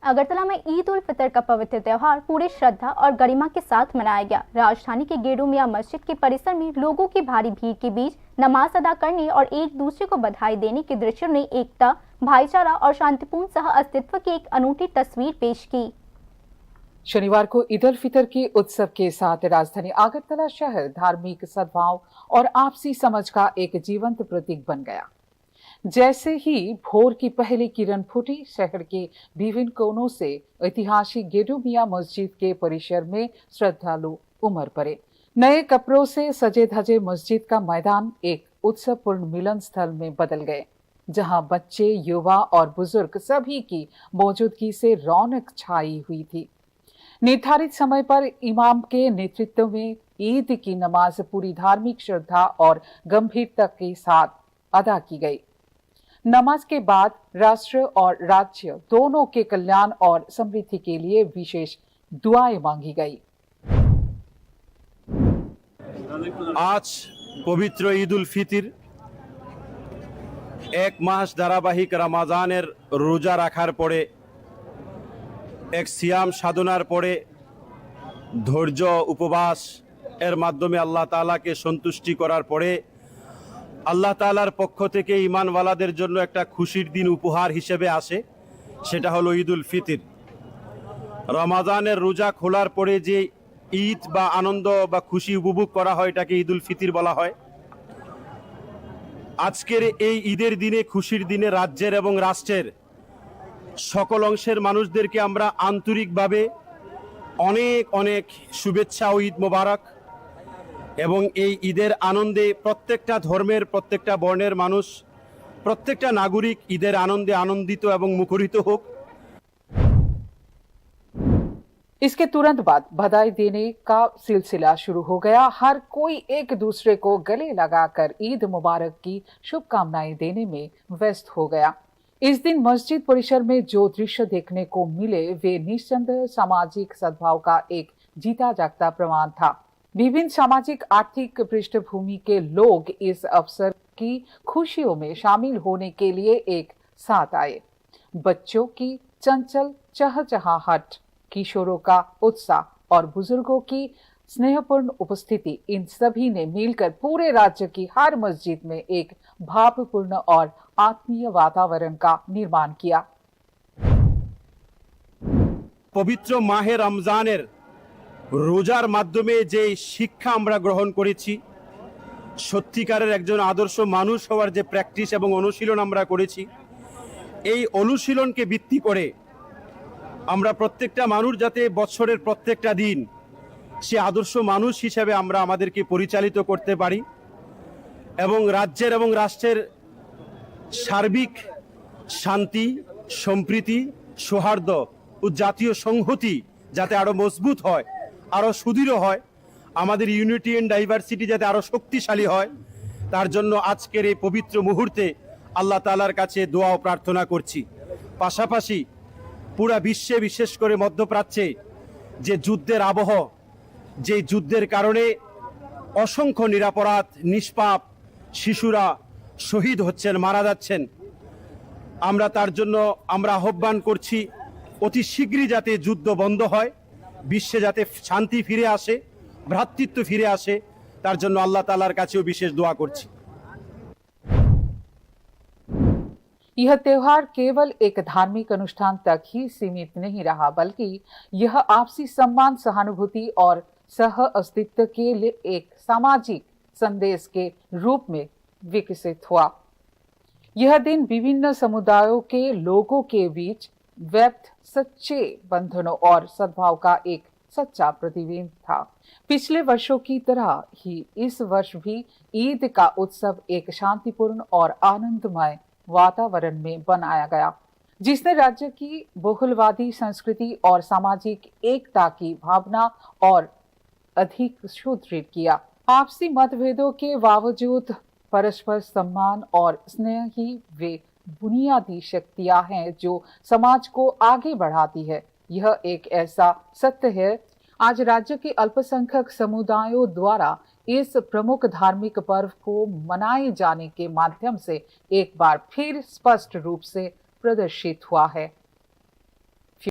अगरतला में ईद उल फितर का पवित्र त्योहार पूरे श्रद्धा और गरिमा के साथ मनाया गया। राजधानी के गेरू मियां मस्जिद के परिसर में लोगों की भारी भीड़ के बीच नमाज अदा करने और एक दूसरे को बधाई देने के दृश्य ने एकता, भाईचारा और शांतिपूर्ण सह अस्तित्व की एक अनूठी तस्वीर पेश की। शनिवार को ईद उल फितर के उत्सव के साथ राजधानी अगरतला शहर धार्मिक सद्भाव और आपसी समझ का एक जीवंत प्रतीक बन गया। जैसे ही भोर की पहली किरण फूटी, शहर के विभिन्न कोनों से ऐतिहासिक गेरू मियां मस्जिद के परिसर में श्रद्धालु उमड़ पड़े। नए कपड़ों से सजे धजे मस्जिद का मैदान एक उत्सवपूर्ण मिलन स्थल में बदल गए, जहां बच्चे, युवा और बुजुर्ग सभी की मौजूदगी से रौनक छाई हुई थी। निर्धारित समय पर इमाम के नेतृत्व में ईद की नमाज पूरी धार्मिक श्रद्धा और गंभीरता के साथ अदा की गई। नमाज के बाद राष्ट्र और राज्य दोनों के कल्याण और समृद्धि के लिए विशेष दुआएं मांगी गई। आज पवित्र ईद उल फितर एक मास धाराबाहिक रमजानेर रोजा राखार परे एक सियाम साधनार परे धैर्य उपवास एर माध्यमे आल्लाह ताआला के सन्तुष्टि करार परे আল্লাহ তাআলার পক্ষ থেকে ঈমানওয়ালাদের জন্য একটা খুশির দিন উপহার হিসেবে আসে, সেটা হলো ঈদ উল ফিতর। রমজানের রোজা খোলার পরে যে ঈদ বা আনন্দ বা খুশি উপভোগ করা হয় এটাকে ঈদ উল ফিতর বলা হয়। আজকের এই ঈদের দিনে, খুশির দিনে রাজ্যের এবং রাষ্ট্রের সকল অংশের মানুষদেরকে আমরা আন্তরিকভাবে অনেক অনেক শুভেচ্ছা ও ঈদ মোবারক। এবং এই ঈদের আনন্দে প্রত্যেকটা ধর্মের, প্রত্যেকটা বর্ণের মানুষ, প্রত্যেকটা নাগরিক ঈদের আনন্দে আনন্দিত এবং মুখরিত হোক। इसके तुरंत बाद बधाई देने का सिलसिला शुरू हो गया। हर कोई एक दूसरे को गले लगाकर ईद मुबारक की शुभकामनाएं देने में व्यस्त हो गया। इस दिन मस्जिद परिसर में जो दृश्य देखने को मिले वे निस्संदेह सामाजिक सद्भाव का एक जीता जागता प्रमाण था। विभिन्न सामाजिक आर्थिक पृष्ठभूमि के लोग इस अवसर की खुशियों में शामिल होने के लिए एक साथ आए। बच्चों की चंचल चहचहाहट, किशोरों का उत्साह और बुजुर्गों की स्नेहपूर्ण उपस्थिति, इन सभी ने मिलकर पूरे राज्य की हर मस्जिद में एक भावपूर्ण और आत्मीय वातावरण का निर्माण किया। पवित्र माहे रमजानेर রোজার মাধ্যমে যে শিক্ষা আমরা গ্রহণ করেছি, সত্যিকারের একজন আদর্শ মানুষ হওয়ার যে প্র্যাকটিস এবং অনুশীলন আমরা করেছি, এই অনুশীলনকে ভিত্তি করে আমরা প্রত্যেকটা মানুষ যাতে বছরের প্রত্যেকটা দিন সে আদর্শ মানুষ হিসেবে আমরা আমাদেরকে পরিচালিত করতে পারি এবং রাজ্যের এবং রাষ্ট্রের সার্বিক শান্তি, সম্প্রীতি, সৌহার্দ্য ও জাতীয় সংহতি যাতে আরো মজবুত হয়, আরো সুদৃঢ় হয়, আমাদের ইউনিটি এন্ড ডাইভার্সিটি যাতে আরো শক্তিশালী হয়, তার জন্য আজকের এই পবিত্র মুহূর্তে আল্লাহ তাআলার কাছে দোয়া ও প্রার্থনা করছি। পাশাপাশি পুরা বিশ্বে, বিশেষ করে মধ্যপ্রাচ্যে যে যুদ্ধের আবহ, যে যুদ্ধের কারণে অসংখ্য নিরপরাধ নিষ্পাপ শিশুরা শহীদ হচ্ছেন, মারা যাচ্ছেন, আমরা তার জন্য আমরা আহ্বান করছি অতি শীঘ্রই যাতে যুদ্ধ বন্ধ হয়, বিশ্বে যাতে শান্তি ফিরে আসে, ভ্রাতৃত্ব ফিরে আসে, তার জন্য আল্লাহ তাআলার কাছেও বিশেষ দোয়া করছি। यह त्योहार केवल एक धार्मिक अनुष्ठान तक ही सीमित नहीं रहा, बल्कि यह आपसी सम्मान, सहानुभूति और सह अस्तित्व के लिए एक सामाजिक संदेश के रूप में विकसित हुआ। यह दिन विभिन्न समुदायों के लोगों के बीच व्यक्त सच्चे बंधनों और सद्भाव का एक सच्चा प्रतिबिंब था। पिछले वर्षों की तरह ही इस वर्ष भी ईद का उत्सव एक शांतिपूर्ण और आनंदमय वातावरण में बनाया गया, जिसने राज्य की बहुलवादी संस्कृति और सामाजिक एकता की भावना और अधिक सुदृढ़ किया। आपसी मतभेदों के बावजूद परस्पर सम्मान और स्नेह ही वे बुनियादी शक्तियां हैं जो समाज को आगे बढ़ाती है। यह एक ऐसा सत्य है आज राज्य के अल्पसंख्यक समुदायों द्वारा इस प्रमुख धार्मिक पर्व को मनाए जाने के माध्यम से एक बार फिर स्पष्ट रूप से प्रदर्शित हुआ है।